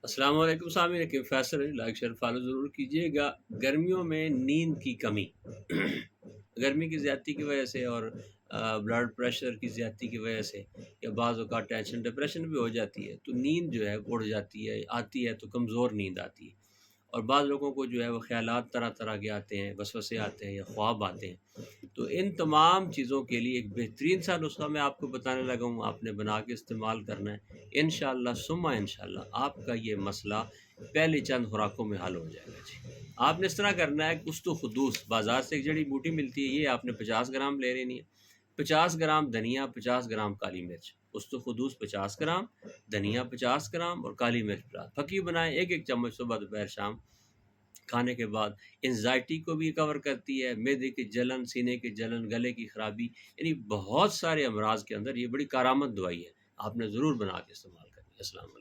अस्सलाम वालेकुम सामीन के फैसल लाइक शेयर फॉलो ज़रूर कीजिएगा। गर्मियों में नींद की कमी गर्मी की ज़्यादती की वजह से और ब्लड प्रेशर की ज़्यादती की वजह से या बाज़ औक़ात टेंशन डिप्रेशन भी हो जाती है, तो नींद जो है उड़ जाती है, आती है तो कमज़ोर नींद आती है। और बाज़ लोगों को जो है वो ख़यालात तरह-तरह के आते हैं, वसवसे आते हैं या ख्वाब आते हैं। तो इन तमाम चीज़ों के लिए एक बेहतरीन सा नुस्ख़ा मैं आपको बताने लगा हूँ, आपने बना के इस्तेमाल करना है। इंशाअल्लाह सुम्मा इंशाअल्लाह आपका ये मसला पहली चंद खुराकों में हल हो जाएगा जी। आपने इस तरह करना है, कुश्तो खुदूस बाज़ार से एक जड़ी बूटी मिलती है, ये आपने 50 ग्राम ले लेनी है। 50 ग्राम धनिया, 50 ग्राम काली मिर्च, कुश्तो खुदूस 50 ग्राम, धनिया 50 ग्राम और काली मिर्च 50। फ़कीह बनाएँ 1-1 चम्मच सुबह, दोपहर, शाम खाने के बाद। एंग्ज़ायटी को भी कवर करती है, मैदे की जलन, सीने की जलन, गले की खराबी, यानी बहुत सारे अमराज़ के अंदर ये बड़ी कारआमद दवाई है। आपने ज़रूर बना के इस्तेमाल करनी है। अस्सलाम वालेकुम।